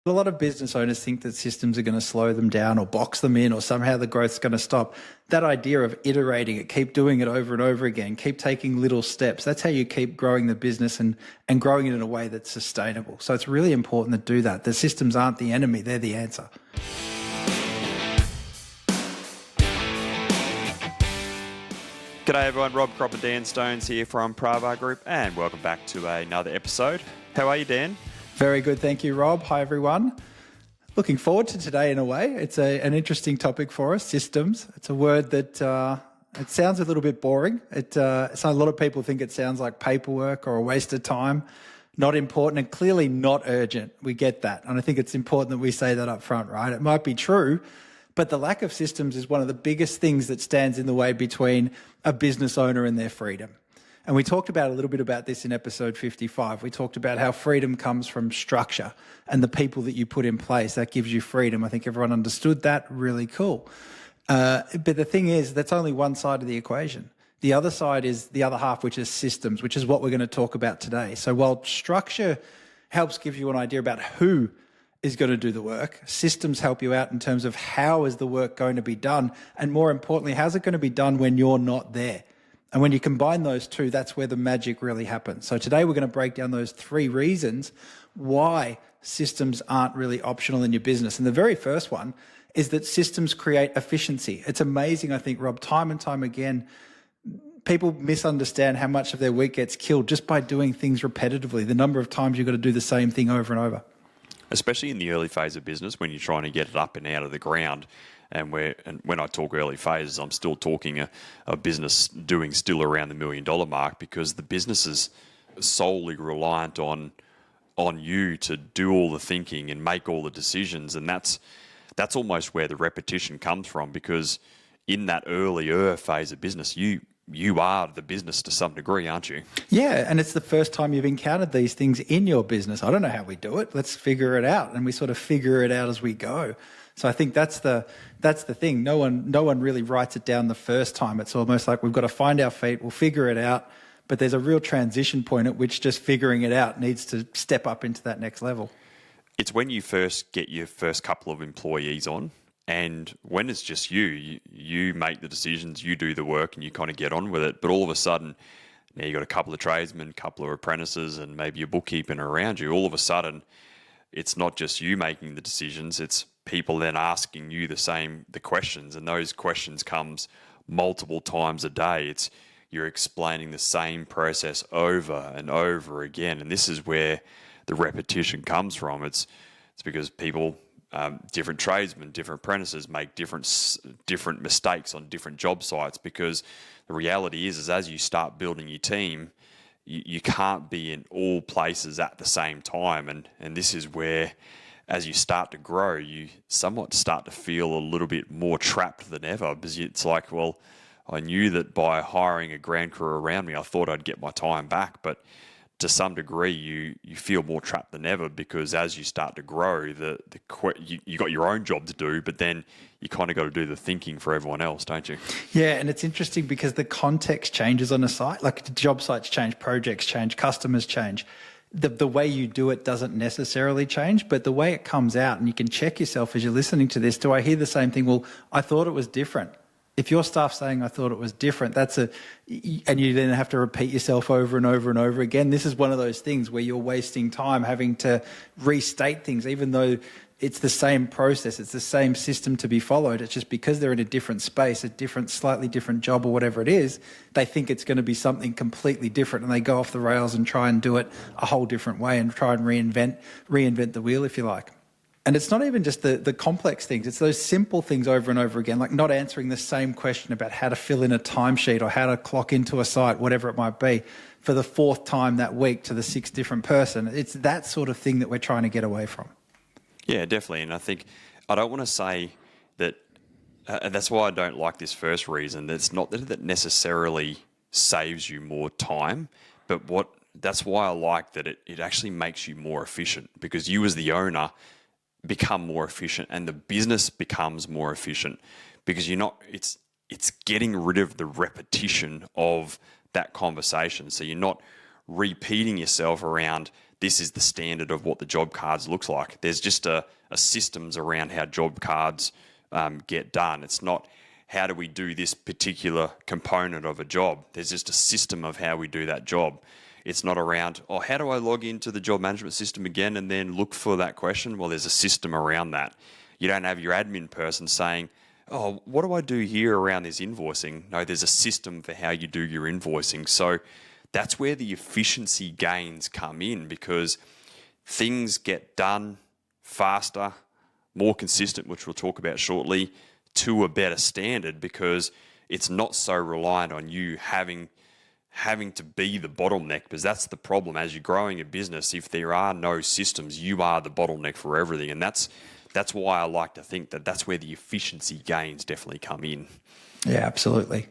A lot of business owners think that systems are going to slow them down or box them in or somehow the growth's going to stop. That idea of iterating it, keep doing it over and over again, keep taking little steps. That's how you keep growing the business and growing it in a way that's sustainable. So it's really important to do that. The systems aren't the enemy, they're the answer. G'day everyone, Rob, Kropp and Dan Stones here from Pravar Group, and welcome back to another episode. How are you, Dan? Very good, thank you, Rob. Hi, everyone. Looking forward to today in a way. It's an interesting topic for us, systems. It's a word that it sounds a little bit boring. So a lot of people think it sounds like paperwork or a waste of time, not important and clearly not urgent. We get that. And I think it's important that we say that up front, right? It might be true, but the lack of systems is one of the biggest things that stands in the way between a business owner and their freedom. And we talked about a little bit about this in episode 55. We talked about how freedom comes from structure and the people that you put in place. That gives you freedom. I think everyone understood that. Really cool. But the thing is, that's only one side of the equation. The other side is the other half, which is systems, which is what we're going to talk about today. So while structure helps give you an idea about who is going to do the work, systems help you out in terms of how is the work going to be done, and more importantly, how's it going to be done when you're not there? And when you combine those two, that's where the magic really happens. So today we're going to break down those 3 reasons why systems aren't really optional in your business. And the very first one is that systems create efficiency. It's amazing, I think, Rob, time and time again, people misunderstand how much of their week gets killed just by doing things repetitively, the number of times you've got to do the same thing over and over. Especially in the early phase of business when you're trying to get it up and out of the ground. And when I talk early phases, I'm still talking a business doing still around the $1 million mark, because the business is solely reliant on you to do all the thinking and make all the decisions. And that's almost where the repetition comes from, because in that earlier phase of business, you are the business to some degree, aren't you? Yeah, and it's the first time you've encountered these things in your business. I don't know how we do it. Let's figure it out. And we sort of figure it out as we go. So I think that's the thing. No one really writes it down the first time. It's almost like we've got to find our feet, we'll figure it out. But there's a real transition point at which just figuring it out needs to step up into that next level. It's when you first get your first couple of employees on, and when it's just you make the decisions, you do the work, and you kind of get on with it. But all of a sudden, now you've got a couple of tradesmen, a couple of apprentices, and maybe a bookkeeping around you. All of a sudden, it's not just you making the decisions, it's people then asking you the questions, and those questions comes multiple times a day. You're explaining the same process over and over again, and this is where the repetition comes from. It's because people, different tradesmen, different apprentices make different mistakes on different job sites, because the reality is as you start building your team, you can't be in all places at the same time, and this is where, as you start to grow, you somewhat start to feel a little bit more trapped than ever, because it's like, well, I knew that by hiring a ground crew around me, I thought I'd get my time back, but to some degree, you feel more trapped than ever, because as you start to grow, you got your own job to do, but then you kind of got to do the thinking for everyone else, don't you? Yeah, and it's interesting because the context changes on a site. Like the job sites change, projects change, customers change. The way you do it doesn't necessarily change, but the way it comes out, and you can check yourself as you're listening to this, do I hear the same thing? Well, I thought it was different. If your staff's saying, I thought it was different, and you then have to repeat yourself over and over and over again, this is one of those things where you're wasting time having to restate things, even though it's the same process, it's the same system to be followed. It's just because they're in a different space, slightly different job or whatever it is, they think it's going to be something completely different, and they go off the rails and try and do it a whole different way and try and reinvent the wheel, if you like. And it's not even just the complex things, it's those simple things over and over again, like not answering the same question about how to fill in a timesheet or how to clock into a site, whatever it might be, for the 4th time that week to the 6th different person. It's that sort of thing that we're trying to get away from. Yeah, definitely. And I think I don't want to say that, that's why I don't like this first reason. It's not that it necessarily saves you more time, but that's why I like that it actually makes you more efficient, because you as the owner become more efficient and the business becomes more efficient, because it's getting rid of the repetition of that conversation. So you're not repeating yourself around this is the standard of what the job cards looks like. There's just a systems around how job cards get done. It's not how do we do this particular component of a job. There's just a system of how we do that job. It's not around, oh, how do I log into the job management system again and then look for that question? Well, there's a system around that. You don't have your admin person saying, oh, what do I do here around this invoicing? No, there's a system for how you do your invoicing. So that's where the efficiency gains come in, because things get done faster, more consistent, which we'll talk about shortly, to a better standard, because it's not so reliant on you having to be the bottleneck, because that's the problem. As you're growing a business, if there are no systems, you are the bottleneck for everything. And that's why I like to think that that's where the efficiency gains definitely come in. Yeah, absolutely.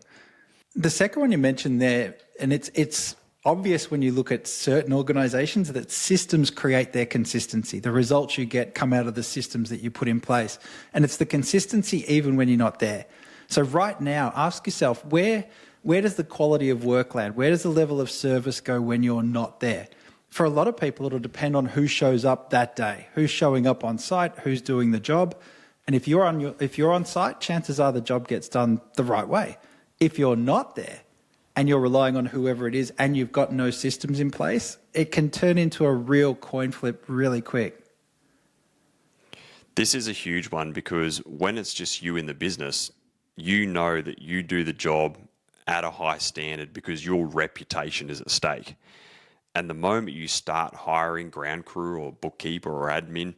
The second one you mentioned there, and it's obvious when you look at certain organizations that systems create their consistency. The results you get come out of the systems that you put in place. And it's the consistency even when you're not there. So right now, ask yourself, where does the quality of work land? Where does the level of service go when you're not there? For a lot of people, it'll depend on who shows up that day, who's showing up on site, who's doing the job. And if you're on site, chances are the job gets done the right way. If you're not there and you're relying on whoever it is and you've got no systems in place, it can turn into a real coin flip really quick. This is a huge one, because when it's just you in the business, you know that you do the job at a high standard because your reputation is at stake. And the moment you start hiring ground crew or bookkeeper or admin,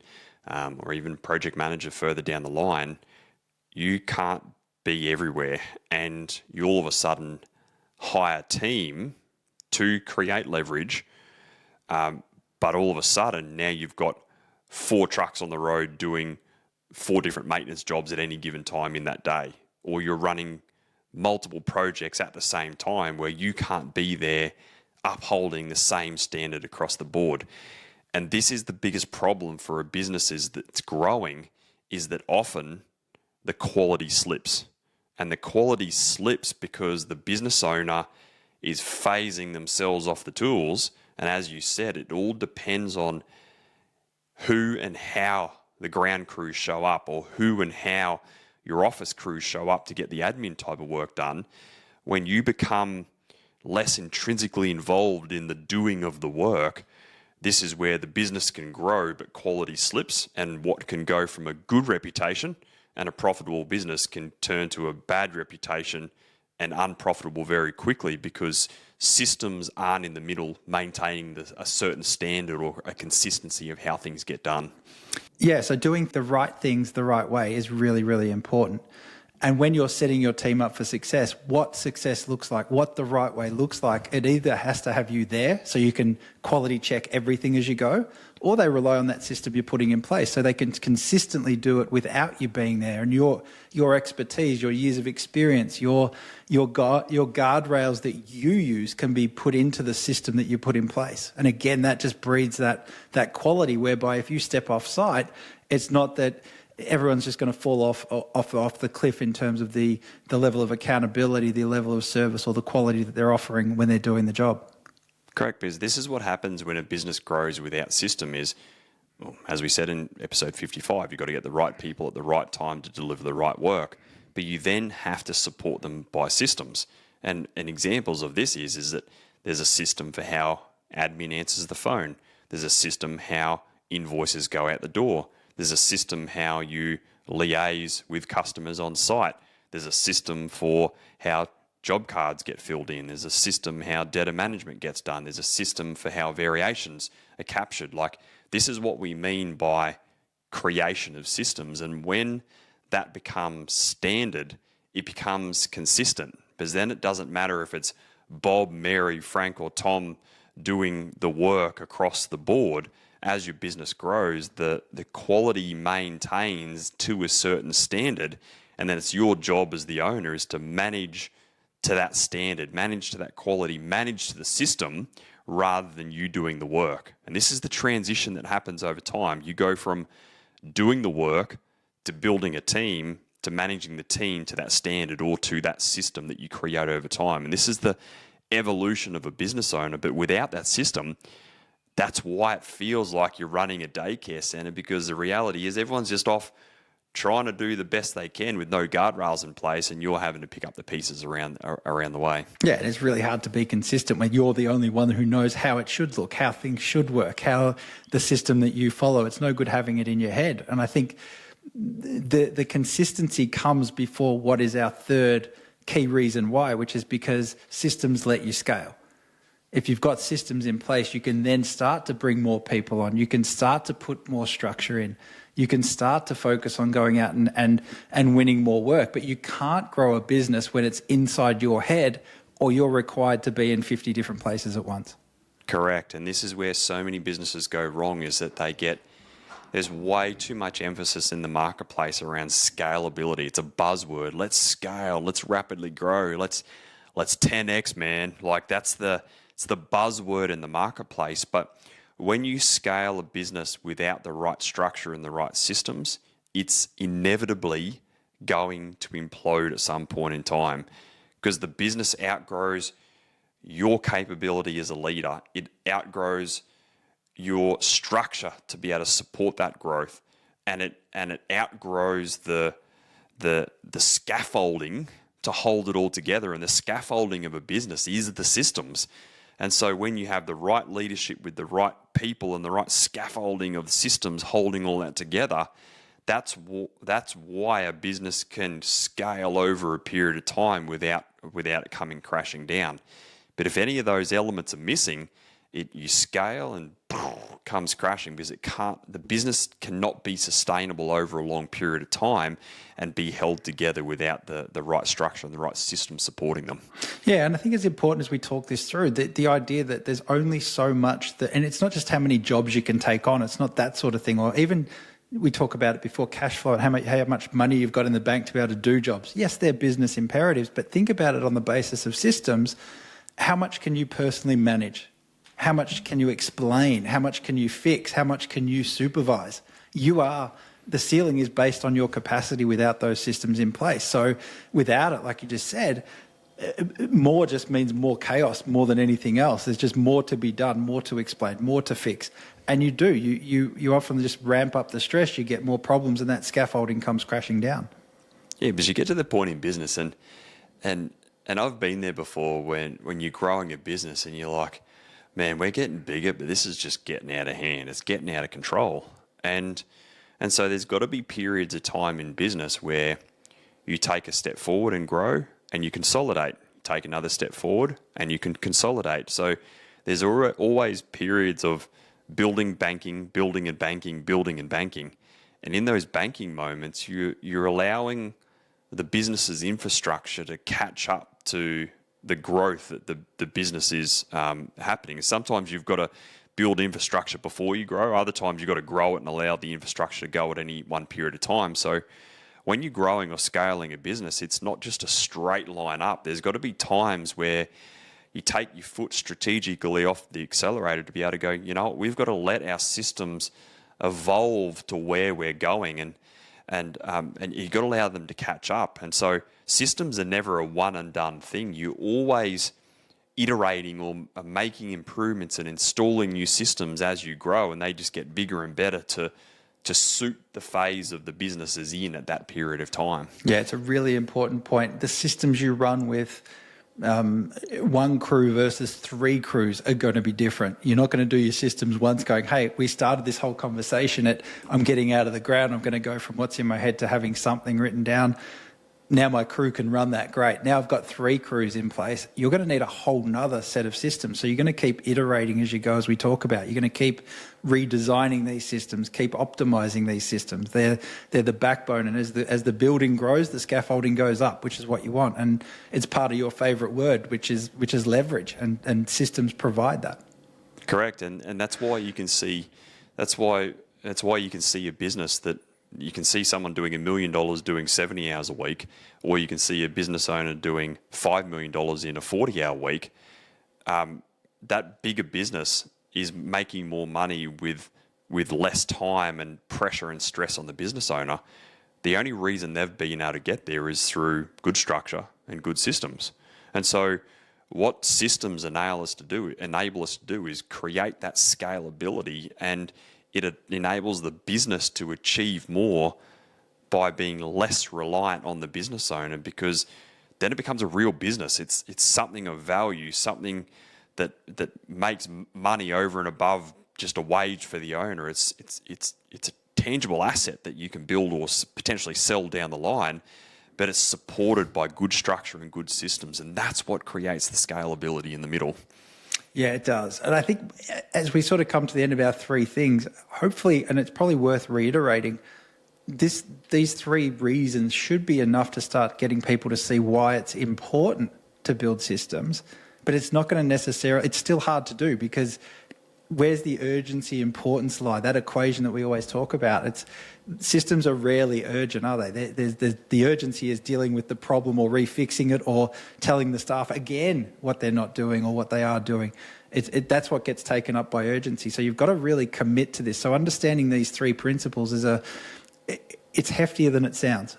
or even project manager further down the line, you can't be everywhere. And you all of a sudden hire a team to create leverage. But all of a sudden now you've got 4 trucks on the road doing 4 different maintenance jobs at any given time in that day. Or you're running multiple projects at the same time where you can't be there upholding the same standard across the board. And this is the biggest problem for a business that's growing, is that often the quality slips. And the quality slips because the business owner is phasing themselves off the tools. And as you said, it all depends on who and how the ground crews show up, or who and how your office crews show up to get the admin type of work done. When you become less intrinsically involved in the doing of the work, this is where the business can grow, but quality slips, and what can go from a good reputation and a profitable business can turn to a bad reputation and unprofitable very quickly, because systems aren't in the middle maintaining a certain standard or a consistency of how things get done. Yeah, so doing the right things the right way is really, really important. And when you're setting your team up for success, what success looks like, what the right way looks like, it either has to have you there so you can quality check everything as you go, or they rely on that system you're putting in place so they can consistently do it without you being there. And your expertise, your years of experience, your guardrails that you use can be put into the system that you put in place. And again, that just breeds that quality whereby if you step off site, it's not that everyone's just going to fall off the cliff in terms of the level of accountability, the level of service, or the quality that they're offering when they're doing the job. Correct, because this is what happens when a business grows without system is, well, as we said in episode 55, you've got to get the right people at the right time to deliver the right work. But you then have to support them by systems. And examples of this is that there's a system for how admin answers the phone. There's a system how invoices go out the door. There's a system how you liaise with customers on site. There's a system for how job cards get filled in. There's a system how data management gets done. There's a system for how variations are captured. Like, this is what we mean by creation of systems. And when that becomes standard, it becomes consistent, because then it doesn't matter if it's Bob, Mary, Frank, or Tom doing the work across the board. As your business grows, the quality maintains to a certain standard, and then it's your job as the owner is to manage to that standard, manage to that quality, manage to the system, rather than you doing the work. And this is the transition that happens over time. You go from doing the work to building a team to managing the team to that standard or to that system that you create over time. And this is the evolution of a business owner. But without that system, That's why it feels like you're running a daycare center, because the reality is everyone's just off trying to do the best they can with no guardrails in place, and you're having to pick up the pieces around the way. Yeah, and it's really hard to be consistent when you're the only one who knows how it should look, how things should work, how the system that you follow. It's no good having it in your head. And I think the consistency comes before what is our third key reason why, which is because systems let you scale. If you've got systems in place, you can then start to bring more people on. You can start to put more structure in. You can start to focus on going out and winning more work. But you can't grow a business when it's inside your head, or you're required to be in 50 different places at once. Correct. And this is where so many businesses go wrong, is that there's way too much emphasis in the marketplace around scalability. It's a buzzword. Let's scale. Let's rapidly grow. Let's 10x, man. Like it's the buzzword in the marketplace. But when you scale a business without the right structure and the right systems, it's inevitably going to implode at some point in time, because the business outgrows your capability as a leader. It outgrows your structure to be able to support that growth, and it outgrows the scaffolding to hold it all together. And the scaffolding of a business is the systems. And so when you have the right leadership with the right people and the right scaffolding of the systems holding all that together, that's why a business can scale over a period of time without it coming crashing down. But if any of those elements are missing, you scale and comes crashing, because the business cannot be sustainable over a long period of time and be held together without the right structure and the right system supporting them. Yeah, and I think it's important as we talk this through, the idea that there's only so much and it's not just how many jobs you can take on. It's not that sort of thing. Or even we talk about it before, cash flow and how much money you've got in the bank to be able to do jobs. Yes, they're business imperatives, but think about it on the basis of systems. How much can you personally manage? How much can you explain? How much can you fix? How much can you supervise? The ceiling is based on your capacity without those systems in place. So without it, like you just said, more just means more chaos more than anything else. There's just more to be done, more to explain, more to fix. And you often just ramp up the stress, you get more problems, and that scaffolding comes crashing down. Yeah, because you get to the point in business, and I've been there before, when you're growing a business and you're like, man, we're getting bigger, but this is just getting out of hand. It's getting out of control. And so there's got to be periods of time in business where you take a step forward and grow, and you consolidate. Take another step forward and you can consolidate. So there's always periods of building, banking, building and banking, building and banking. And in those banking moments, you're allowing the business's infrastructure to catch up to the growth that the business is happening. Sometimes you've got to build infrastructure before you grow. Other times you've got to grow it and allow the infrastructure to go at any one period of time. So when you're growing or scaling a business, it's not just a straight line up. There's got to be times where you take your foot strategically off the accelerator to be able to go, you know what, we've got to let our systems evolve to where we're going, and you've got to allow them to catch up. And so systems are never a one and done thing. You're always iterating or making improvements and installing new systems as you grow, and they just get bigger and better to suit the phase of the businesses in at that period of time. Yeah, it's a really important point. The systems you run with one crew versus three crews are going to be different. You're not going to do your systems once going, hey, we started this whole conversation at I'm getting out of the ground. I'm going to go from what's in my head to having something written down. Now my crew can run that great. Now I've got three crews in place. You're going to need a whole nother set of systems. So you're going to keep iterating as you go, as we talk about. You're going to keep redesigning these systems, keep optimizing these systems. They're the backbone. And as the building grows, the scaffolding goes up, which is what you want. And it's part of your favorite word, which is leverage. And systems provide that. Correct. And that's why you can see you can see a business that you can see someone doing $1 million doing 70 hours a week, or you can see a business owner doing $5 million in a 40-hour week. That bigger business is making more money with less time and pressure and stress on the business owner. The only reason they've been able to get there is through good structure and good systems. And so what systems enable us to do is create that scalability, and it enables the business to achieve more by being less reliant on the business owner, because then it becomes a real business. It's something of value, something that makes money over and above just a wage for the owner. It's a tangible asset that you can build or potentially sell down the line, but it's supported by good structure and good systems, and that's what creates the scalability in the middle. Yeah, it does. And I think as we sort of come to the end of our three things, hopefully, and it's probably worth reiterating, these three reasons should be enough to start getting people to see why it's important to build systems, but it's not going to necessarily, it's still hard to do, because where's the urgency importance lie? That equation that we always talk about, systems are rarely urgent, are they? The urgency is dealing with the problem or refixing it or telling the staff again what they're not doing or what they are doing. That's what gets taken up by urgency. So you've got to really commit to this. So understanding these three principles it's heftier than it sounds.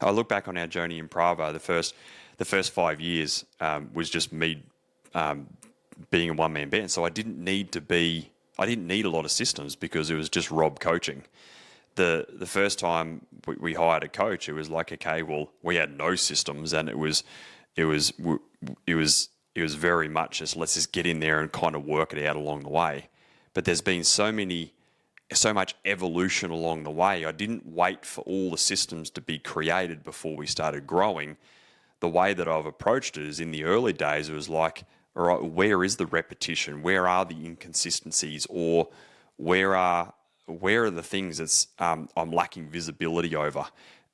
I look back on our journey in Pravar. The first 5 years was just me being a one-man band. So I didn't need a lot of systems, because it was just Rob coaching. The first time we hired a coach, it was like, okay, well, we had no systems, and it was very much just, let's just get in there and kind of work it out along the way. But there's been so much evolution along the way. I didn't wait for all the systems to be created before we started growing. The way that I've approached it is, in the early days, it was like, all right, where is the repetition? Where are the inconsistencies? Or where are the things that I'm lacking visibility over?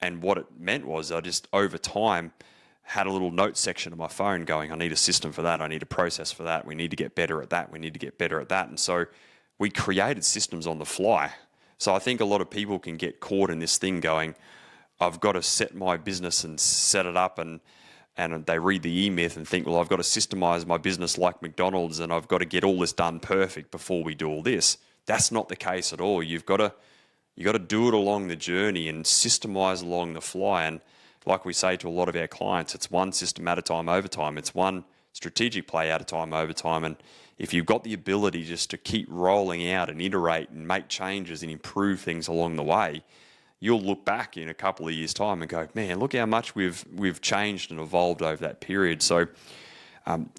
And what it meant was, I just, over time, had a little note section on my phone going, I need a system for that. I need a process for that. We need to get better at that. We need to get better at that. And so we created systems on the fly. So I think a lot of people can get caught in this thing going, I've got to set my business and set it up, and they read the E-Myth and think, well, I've got to systemize my business like McDonald's, and I've got to get all this done perfect before we do all this. That's not the case at all. You've got to do it along the journey and systemize along the fly. And like we say to a lot of our clients, it's one system at a time over time. It's one strategic play at a time over time. And if you've got the ability just to keep rolling out and iterate and make changes and improve things along the way, you'll look back in a couple of years' time and go, man, look how much we've changed and evolved over that period. So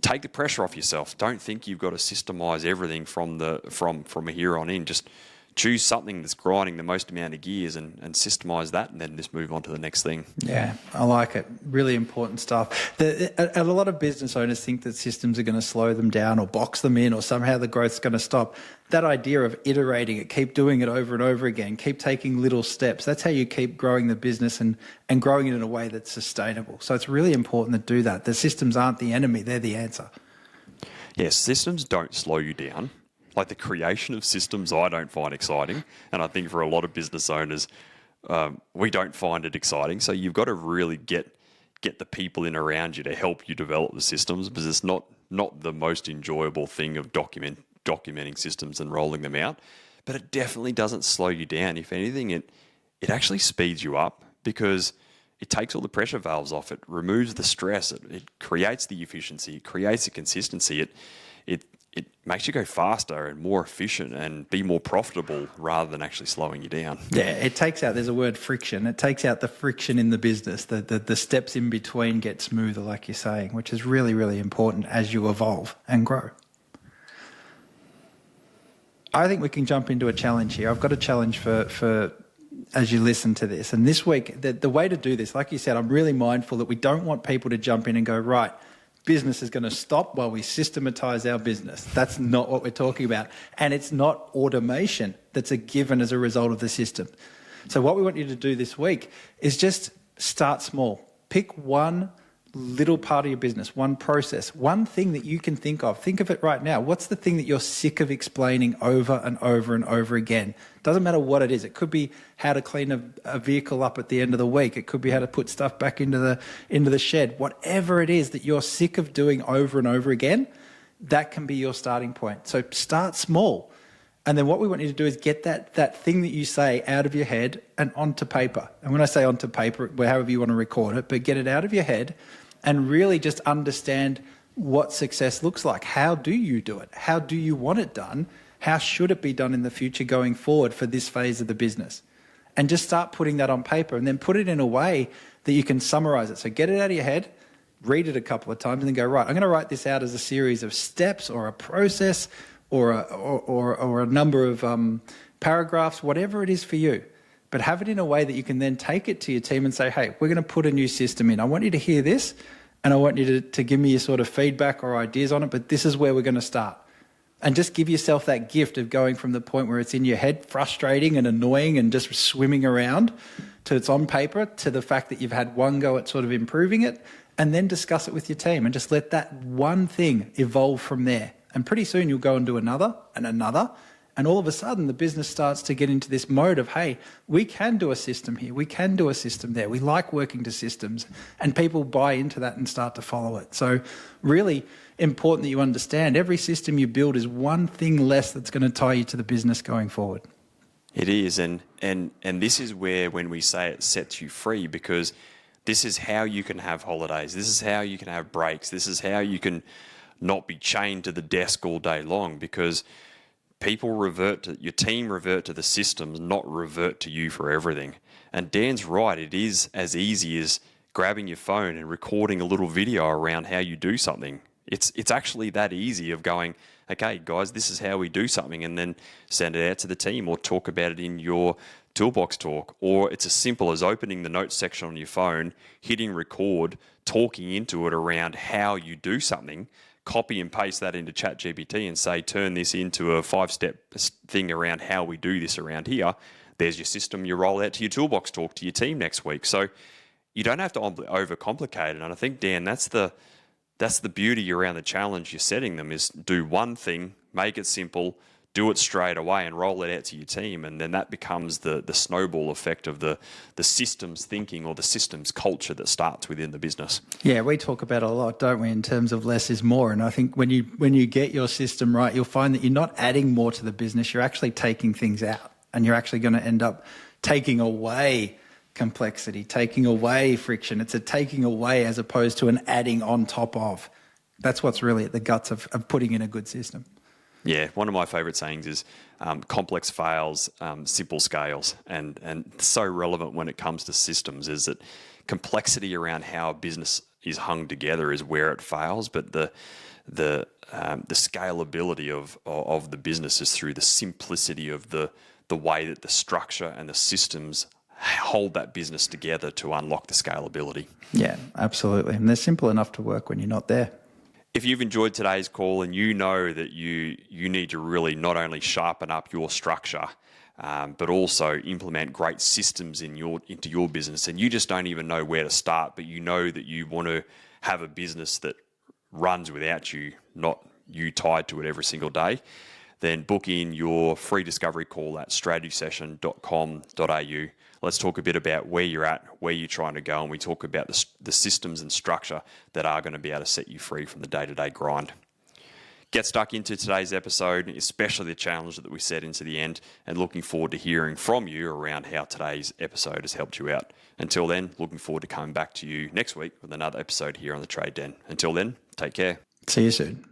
take the pressure off yourself. Don't think you've got to systemize everything from here on in. Just choose something that's grinding the most amount of gears and systemize that, and then just move on to the next thing. Yeah, I like it. Really important stuff. A lot of business owners think that systems are going to slow them down or box them in, or somehow the growth's going to stop. That idea of iterating it, keep doing it over and over again, keep taking little steps. That's how you keep growing the business and growing it in a way that's sustainable. So it's really important to do that. The systems aren't the enemy, they're the answer. Yes, systems don't slow you down. Like, the creation of systems, I don't find exciting. And I think for a lot of business owners, we don't find it exciting. So you've got to really get the people in around you to help you develop the systems, because it's not the most enjoyable thing of documenting systems and rolling them out. But it definitely doesn't slow you down. If anything, it actually speeds you up, because it takes all the pressure valves off. It removes the stress. It creates the efficiency. It creates the consistency. It makes you go faster and more efficient and be more profitable, rather than actually slowing you down. Yeah, it takes out, there's a word, friction. It takes out the friction in the business. The steps in between get smoother, like you're saying, which is really, really important as you evolve and grow. I think we can jump into a challenge here. I've got a challenge for as you listen to this. And this week, the way to do this, like you said, I'm really mindful that we don't want people to jump in and go, right, business is going to stop while we systematize our business. That's not what we're talking about. And it's not automation that's a given as a result of the system. So what we want you to do this week is just start small. Pick one little part of your business, one process, one thing that you can think of. Think of it right now. What's the thing that you're sick of explaining over and over and over again? Doesn't matter what it is. It could be how to clean a vehicle up at the end of the week. It could be how to put stuff back into the shed. Whatever it is that you're sick of doing over and over again, that can be your starting point. So start small. And then what we want you to do is get that thing that you say out of your head and onto paper. And when I say onto paper, however you want to record it, but get it out of your head and really just understand what success looks like. How do you do it? How do you want it done? How should it be done in the future going forward for this phase of the business? And just start putting that on paper and then put it in a way that you can summarize it. So get it out of your head, read it a couple of times and then go, right, I'm going to write this out as a series of steps or a process or a number of paragraphs, whatever it is for you. But have it in a way that you can then take it to your team and say, hey, we're going to put a new system in. I want you to hear this and I want you to give me your sort of feedback or ideas on it, but this is where we're going to start. And just give yourself that gift of going from the point where it's in your head, frustrating and annoying and just swimming around, to it's on paper, to the fact that you've had one go at sort of improving it, and then discuss it with your team and just let that one thing evolve from there. And pretty soon you'll go and do another and another. And all of a sudden the business starts to get into this mode of, hey, we can do a system here, we can do a system there. We like working to systems, and people buy into that and start to follow it. So really important that you understand every system you build is one thing less that's going to tie you to the business going forward. It is, and this is where, when we say it sets you free, because this is how you can have holidays, this is how you can have breaks, this is how you can not be chained to the desk all day long, because your team revert to the systems, not revert to you for everything. And Dan's right, it is as easy as grabbing your phone and recording a little video around how you do something. It's actually that easy of going, okay, guys, this is how we do something, and then send it out to the team or talk about it in your toolbox talk. Or it's as simple as opening the notes section on your phone, hitting record, talking into it around how you do something, copy and paste that into ChatGPT and say, turn this into a 5-step thing around how we do this around here. There's your system you roll out to your toolbox talk to your team next week. So you don't have to overcomplicate it. And I think, Dan, that's the beauty around the challenge you're setting them, is do one thing, make it simple, do it straight away and roll it out to your team. And then that becomes the snowball effect of the systems thinking or the systems culture that starts within the business. Yeah, we talk about it a lot, don't we, in terms of less is more. And I think when you get your system right, you'll find that you're not adding more to the business, you're actually taking things out. And you're actually going to end up taking away complexity, taking away friction. It's a taking away as opposed to an adding on top of. That's what's really at the guts of putting in a good system. Yeah, one of my favourite sayings is complex fails, simple scales. And so relevant when it comes to systems is that complexity around how a business is hung together is where it fails, but the scalability of the business is through the simplicity of the way that the structure and the systems hold that business together to unlock the scalability. Yeah, absolutely. And they're simple enough to work when you're not there. If you've enjoyed today's call and you know that you need to really not only sharpen up your structure, but also implement great systems into your business, and you just don't even know where to start, but you know that you want to have a business that runs without you, not you tied to it every single day, then book in your free discovery call at strategysession.com.au. Let's talk a bit about where you're at, where you're trying to go, and we talk about the systems and structure that are going to be able to set you free from the day-to-day grind. Get stuck into today's episode, especially the challenge that we set into the end, and looking forward to hearing from you around how today's episode has helped you out. Until then, looking forward to coming back to you next week with another episode here on the Trade Den. Until then, take care. See you soon.